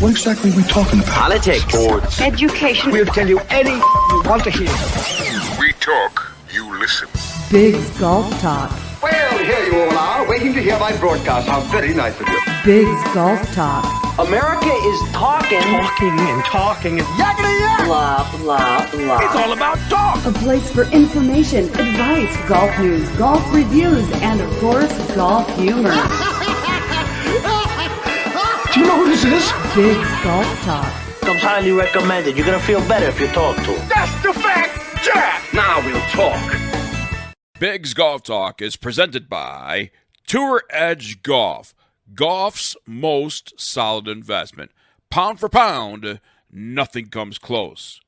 What exactly are we talking about? Politics. Sports. Education. We'll tell you anything you want to hear. We talk, you listen. BiGG's Golf Talk. Well, here you all are, waiting to hear my broadcast. How very nice of you. BiGG's Golf Talk. America is talking And yakety yak! blah, blah, blah. It's all about talk. A place for information, advice, golf news, golf reviews, and of course, golf humor. Do you know who this is? BiGG's Golf Talk. Comes highly recommended. You're going to feel better if you talk to him. That's the fact, Jack. Now we'll talk. BiGG's Golf Talk is presented by Tour Edge Golf, golf's most solid investment. Pound for pound, nothing comes close.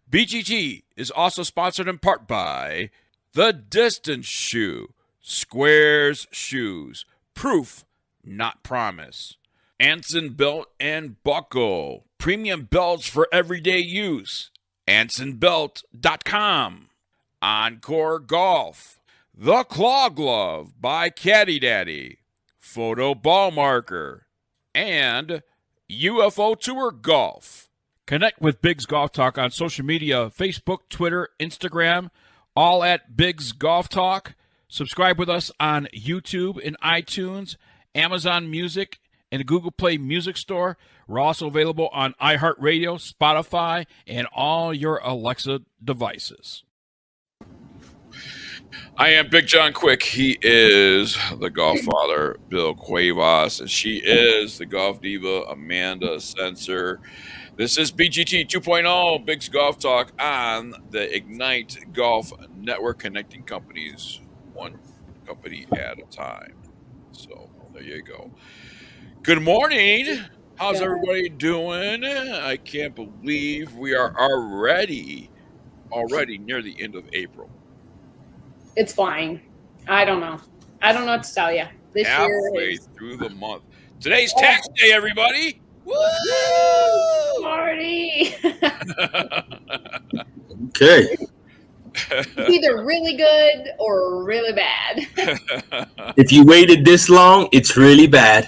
BGT is also sponsored in part by The Distance Shoe, Squares Shoes, proof, not promise. Anson Belt and Buckle, premium belts for everyday use. AnsonBelt.com. Encore Golf, The Claw Glove by Caddy Daddy, Photo Ball Marker, and UFO Tour Golf. Connect with BiGG's Golf Talk on social media, Facebook, Twitter, Instagram, all at BiGG's Golf Talk. Subscribe with us on YouTube and iTunes, Amazon Music, and the Google Play Music Store. We're also available on iHeartRadio, Spotify, and all your Alexa devices. I am Big John Quick. He is the golf father, Bill Cuevas, and she is the golf diva, Amanda Sensor. This is BGT 2.0, BiGG's Golf Talk on the Ignite Golf Network, connecting companies one company at a time. So there you go. Good morning. How's everybody doing? I can't believe we are already near the end of April. It's flying. I don't know what to tell you. This Halfway year is through the month. Today's tax day, everybody. Woo! party. Okay. It's either really good or really bad. If you waited this long, it's really bad.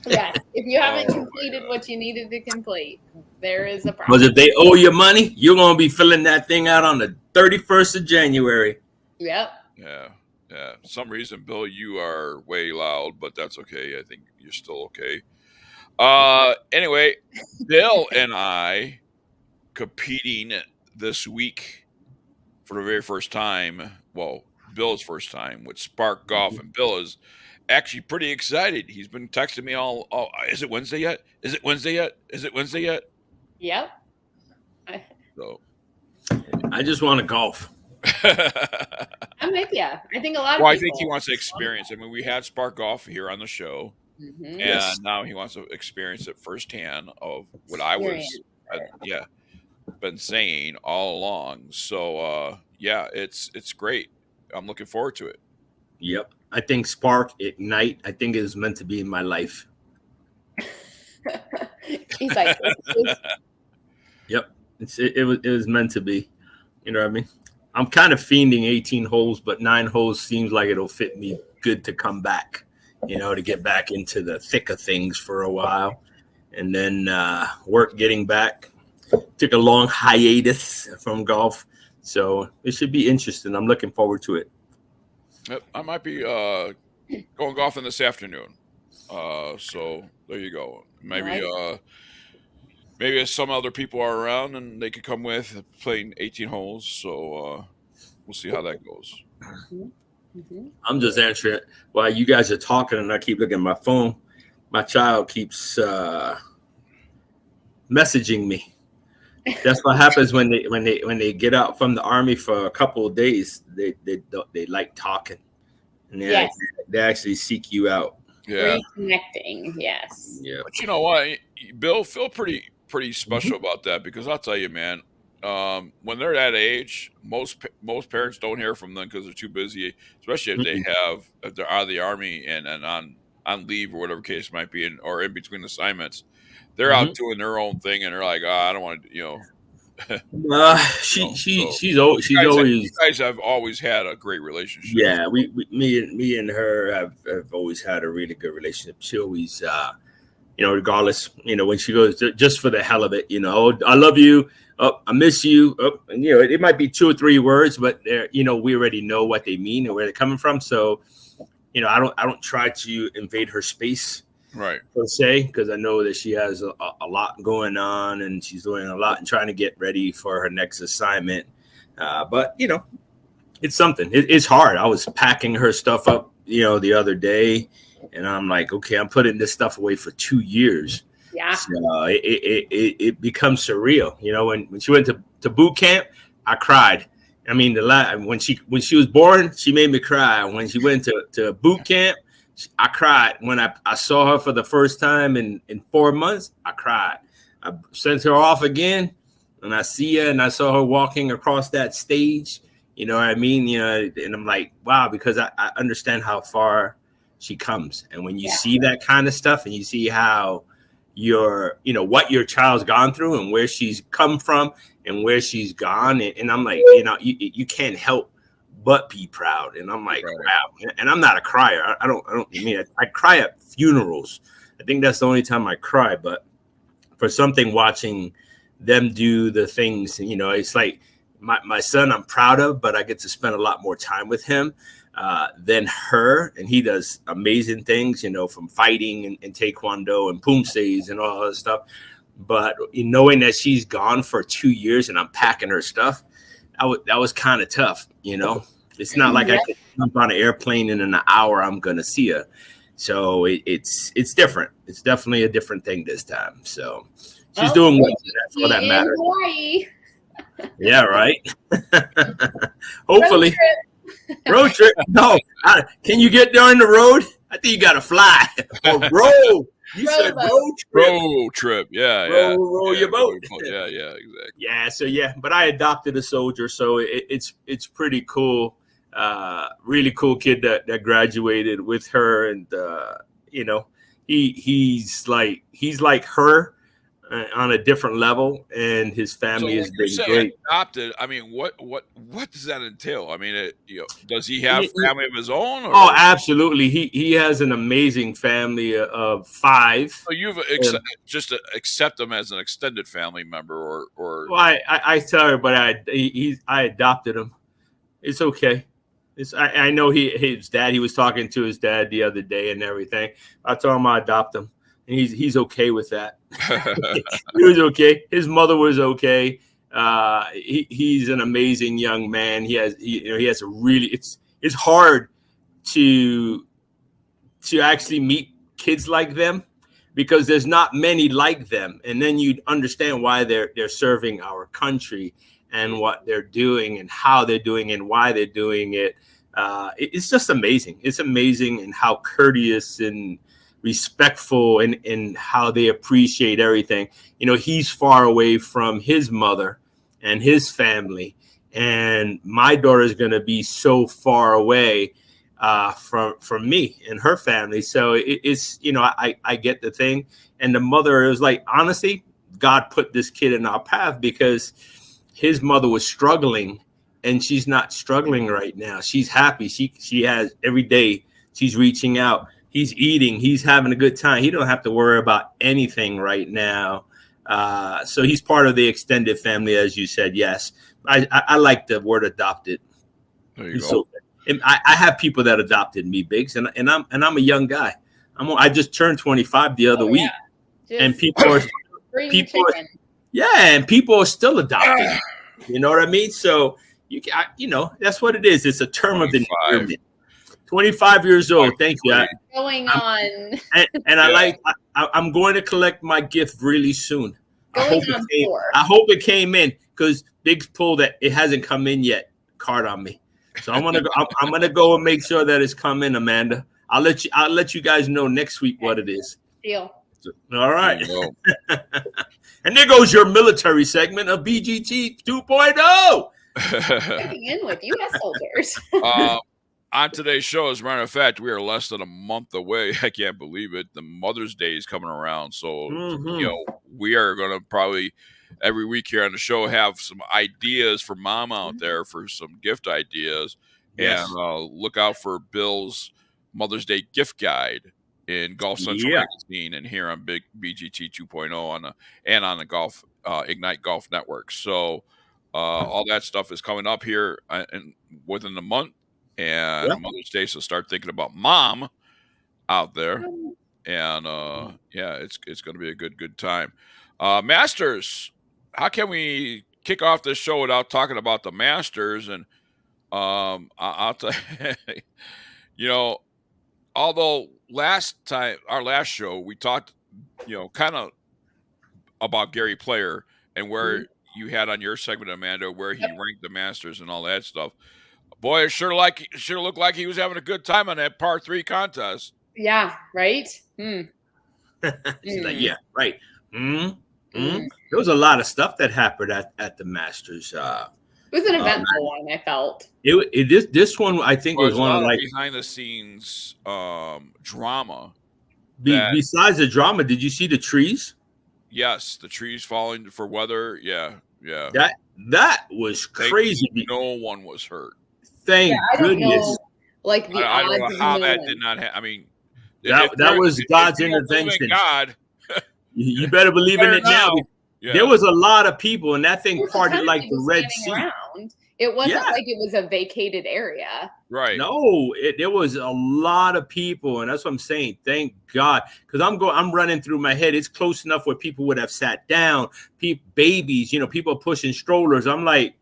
Yes. If you haven't completed what you needed to complete, there is a Because problem. if they owe you money, you're going to be filling that thing out on the 31st of January. Yep. Yeah. For some reason, Bill, you are way loud, but that's okay. I think you're still okay. Anyway, Bill and I competing this week for the very first time. Well, Bill's first time with Spark Golf, and Bill is actually pretty excited. He's been texting me all is it Wednesday yet? Is it Wednesday yet? Is it Wednesday yet? Yep. So I just want to golf. I'm with you. I think a lot of well, I people think he wants to experience. I mean, we had Spark Golf here on the show, Mhm. and now he wants to experience it firsthand of what I was, been saying all along. So, it's great. I'm looking forward to it. Yep. I think Spark Ignite, I think it is meant to be in my life. He's like, Yep. It was meant to be. You know what I mean? I'm kind of fiending 18 holes, but 9 holes seems like it'll fit me good to come back, to get back into the thick of things for a while. And then work getting back. Took a long hiatus from golf. So it should be interesting. I'm looking forward to it. Yep, I might be going golfing this afternoon. So there you go. Maybe maybe some other people are around and they could come with playing 18 holes. So we'll see how that goes. Mhm. I'm just answering it while you guys are talking, and I keep looking at my phone. My child keeps messaging me. That's what happens when they get out from the Army for a couple of days. They like talking, and they actually seek you out. Yeah, reconnecting. Yes. Yeah. but you know what, Bill, feel pretty special about that, because I'll tell you, man, when they're that age, most parents don't hear from them because they're too busy, especially if they're out of the Army and on leave or whatever case might be, or in between assignments. They're out doing their own thing, and they're like, I don't want to, She's always. You guys have always had a great relationship. Yeah, me and her have always had a really good relationship. She always regardless, when she goes just for the hell of it, "Oh, I love you. Oh, I miss you." Oh, and, it might be 2 or 3 words, but we already know what they mean and where they're coming from. So, I don't try to invade her space, Right. per se, because I know that she has a lot going on and she's doing a lot and trying to get ready for her next assignment. But it's something. It's hard. I was packing her stuff up, the other day, and I'm like, okay, I'm putting this stuff away for 2 years. Yeah. So it becomes surreal. When she went to boot camp, I cried. I mean, when she was born, she made me cry. When she went to boot camp, I cried. When I saw her for the first time in 4 months, I cried. I sent her off again, and I see her, and I saw her walking across that stage. You know what I mean? And I'm like, wow, because I understand how far she comes. And when you see that kind of stuff, and you see how what your child's gone through and where she's come from and where she's gone, and I'm like, you can't help but be proud. And I'm like, wow. And I'm not a crier. I cry at funerals. I think that's the only time I cry. But for something, watching them do the things, it's like my son I'm proud of, but I get to spend a lot more time with him than her. And he does amazing things, from fighting and taekwondo and poomsays and all that stuff. But knowing that she's gone for 2 years and I'm packing her stuff, that was kind of tough. It's not like I could jump on an airplane and in an hour I'm going to see her. So it's different. It's definitely a different thing this time. So she's doing well. That's all that matters. Hawaii. Yeah, right. Hopefully. Road trip. No. Can you get there on the road? I think you got to fly. Or road. You said road trip. Road trip. Yeah. Row your boat. Yeah, exactly. Yeah. So, but I adopted a soldier. So it's pretty cool. Really cool kid that graduated with her. And, he's like her. On a different level, and his family has been great. Adopted. I mean, what does that entail? I mean, does he have family of his own? Or? Oh, absolutely. He has an amazing family of 5. So you've just accept him as an extended family member, or. Well, I tell her, but I adopted him. It's okay. I know his dad. He was talking to his dad the other day and everything. I told him I adopt him. And he's okay with that. He was okay. His mother was okay. He's an amazing young man. He has a really. It's hard to actually meet kids like them because there's not many like them, and then you understand why they're serving our country and what they're doing and how they're doing and why they're doing it. It's just amazing. It's amazing and how courteous and respectful and how they appreciate everything. He's far away from his mother and his family, and my daughter is going to be so far away from me and her family. So it's I get the thing. And the mother is like, honestly, God put this kid in our path because his mother was struggling, and she's not struggling right now. She's happy. She has every day. She's reaching out. He's eating. He's having a good time. He don't have to worry about anything right now. So he's part of the extended family, as you said. Yes, I like the word adopted. There you go. So, I have people that adopted me, Biggs, and I'm a young guy. I just turned 25 the other week, and people are still adopting. You know what I mean? So that's what it is. It's a term of endearment. 25 years old. Thank you. Going on. And I'm going to collect my gift really soon. I hope it came in because Biggs pulled that it hasn't come in yet card on me. So I'm gonna go and make sure that it's come in, Amanda. I'll let you guys know next week what it is. Deal. All right. And there goes your military segment of BGT 2.0. Checking in with U.S. soldiers. On today's show, as a matter of fact, we are less than a month away. I can't believe it. The Mother's Day is coming around. So, we are going to probably every week here on the show have some ideas for mom out there for some gift ideas. Yes. And look out for Bill's Mother's Day gift guide. in Golf Central Magazine and here on BGT 2.0 on the Golf Ignite Golf Network. So all that stuff is coming up here within the month, and Mother's Day. So start thinking about mom out there, and it's going to be a good time. Masters, how can we kick off this show without talking about the Masters? And I'll tell you, although our last show, we talked, kind of about Gary Player and where you had on your segment, Amanda, where he ranked the Masters and all that stuff. Boy, it sure looked like he was having a good time on that par 3 contest. Yeah, right. She's like, yeah, right. There was a lot of stuff that happened at the Masters. It was an eventful one, I felt. This one, I think, was one of like behind the scenes drama. Besides the drama, did you see the trees? Yes, the trees falling for weather. Yeah. That was crazy. No one was hurt. Thank goodness. I don't know how that did not happen. I mean, that was God's intervention. God, you better believe in it now. Yeah. There was a lot of people, and that thing parted like the Red Sea. Around. It wasn't like it was a vacated area. Right. No, there was a lot of people, and that's what I'm saying. Thank God, because I'm running through my head. It's close enough where people would have sat down. Babies, people pushing strollers. I'm like,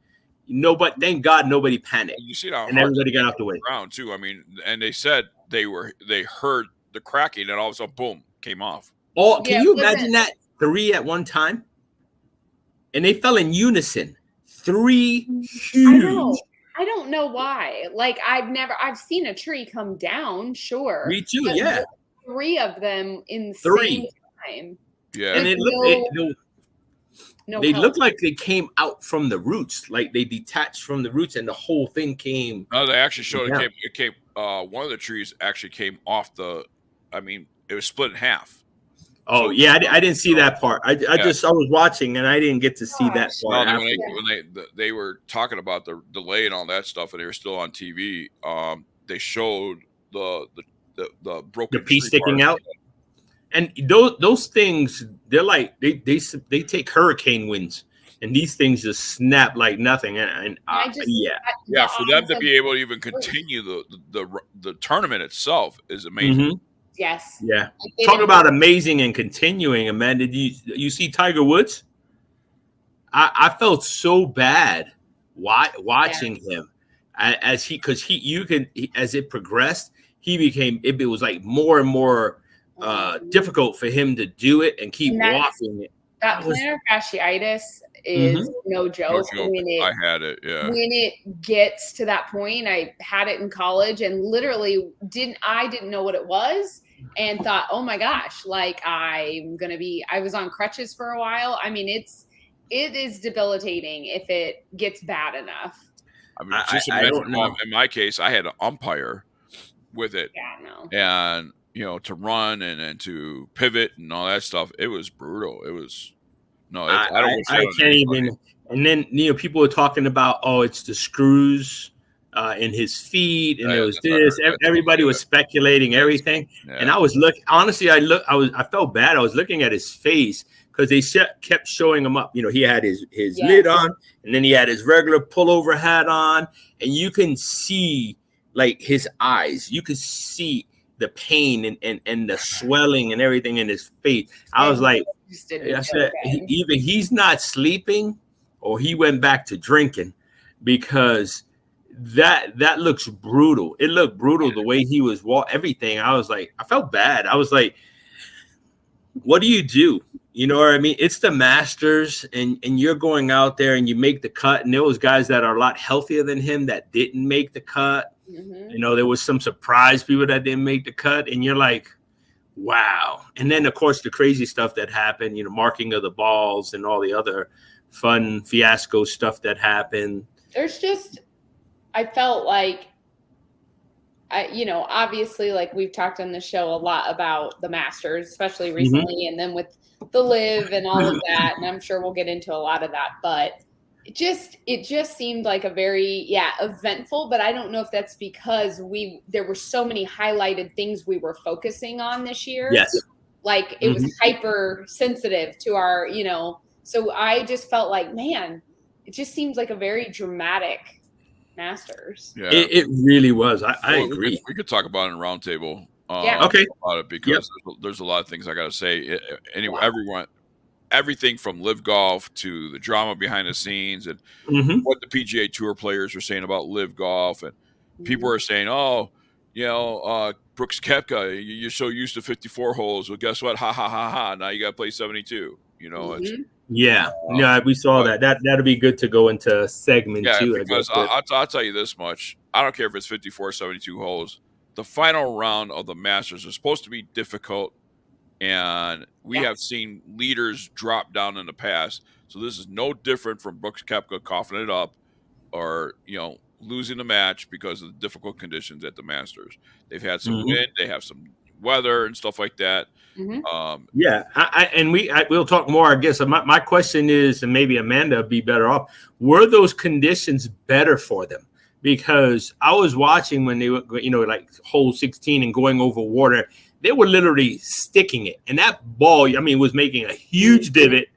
but thank God nobody panicked. You see how and everybody got out the way. Ground too. I mean, and they said they heard the cracking, and all of a sudden, boom, came off. Oh, can you imagine that 3 at one time? And they fell in unison. 3 huge. I don't know why. Like I've seen a tree come down, sure. Me too, yeah. 3 of them in the same time. Yeah. And they looked like they came out from the roots, like they detached from the roots and the whole thing came. No, they actually showed it came one of the trees actually came off it was split in half. Oh, yeah, I didn't see that part. I was watching and I didn't get to see that part. When they were talking about the delay and all that stuff, and they were still on TV, they showed the broken piece sticking out. And those things, they're like they take hurricane winds, and these things just snap like nothing. For them to be able to even continue the tournament itself is amazing. Mm-hmm. Yes. Yeah. Talk about amazing and continuing, Amanda. Did you see Tiger Woods? I felt so bad watching him as it progressed, it was like more and more difficult for him to do it and keep walking it. That plantar fasciitis is no joke. I had it, yeah. When it gets to that point, I had it in college and literally didn't know what it was and thought, oh my gosh, like I was on crutches for a while. I mean, it is debilitating if it gets bad enough. I mean, just imagine, in my case, I had an umpire with it. Yeah, no. And to run and to pivot and all that stuff, it was brutal. It was I can't even. And then people were talking about, it's the screws in his feet, and it was this. Everybody was speculating everything, and I was looking. Honestly, I felt bad. I was looking at his face because they kept showing him up. He had his lid on, and then he had his regular pullover hat on, and you can see like his eyes. You could see the pain and the swelling and everything in his face. I was like, I said, either he's not sleeping or he went back to drinking, because that looks brutal. It looked brutal the way he was everything. I was like, I felt bad. I was like, what do you do? You know what I mean? It's the Masters, and you're going out there and you make the cut. And there was guys that are a lot healthier than him that didn't make the cut. Mm-hmm. There was some surprise people that didn't make the cut, and you're like, wow. And then, of course, the crazy stuff that happened, marking of the balls and all the other fun fiasco stuff that happened. I felt like, obviously, like we've talked on the show a lot about the Masters, especially recently, and then with the Live and all of that, and I'm sure we'll get into a lot of that. But it just seemed like a very eventful, but I don't know if that's because there were so many highlighted things we were focusing on this year. Yes. Like it was hyper sensitive to our, so I just felt like, man, it just seems like a very dramatic Masters. Yeah, it really was. I agree. We could talk about it in roundtable. Okay. About it because there's a lot of things I got to say. Anyway, everything from Live Golf to the drama behind the scenes and what the PGA Tour players are saying about Live Golf, and people are saying, Brooks Koepka, you're so used to 54 holes. Well, guess what? Ha ha ha ha! Now you got to play 72. We saw that. That'll be good to go into segment 2. Because I'll tell you this much: I don't care if it's 54, 72 holes. The final round of the Masters is supposed to be difficult. And we have seen leaders drop down in the past. So this is no different from Brooks Koepka coughing it up or, losing the match because of the difficult conditions at the Masters. They've had some wind, they have some weather and stuff like that. We'll talk more, I guess. My question is, and maybe Amanda would be better off, were those conditions better for them? Because I was watching when they were, like hole 16 and going over water. They were literally sticking it. And that ball, was making a huge divot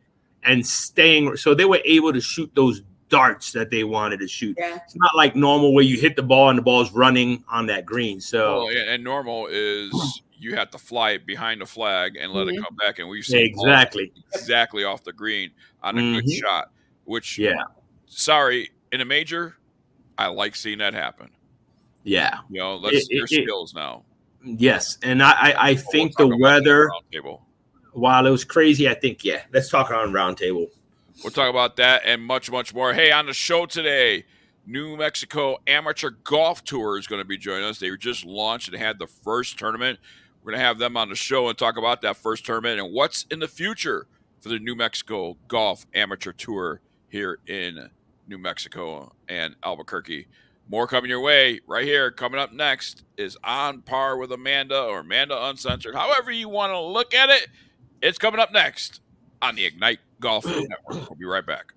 and staying. So they were able to shoot those darts that they wanted to shoot. Yeah. It's not like normal where you hit the ball and the ball's running on that green. So and normal is you have to fly it behind the flag and let it come back. And we've seen exactly off the green on a good shot, which, sorry, in a major, I like seeing that happen. Yeah. Let's your skills now. Yes, and I think the weather, while it was crazy, I think, let's talk on roundtable. We'll talk about that and much, much more. Hey, on the show today, New Mexico Amateur Golf Tour is going to be joining us. They just launched and had the first tournament. We're going to have them on the show and talk about that first tournament and what's in the future for the New Mexico Golf Amateur Tour here in New Mexico and Albuquerque. More coming your way right here. Coming up next is On Par with Amanda or Amanda Uncensored. However you want to look at it, it's coming up next on the Ignite Golf Network. We'll be right back.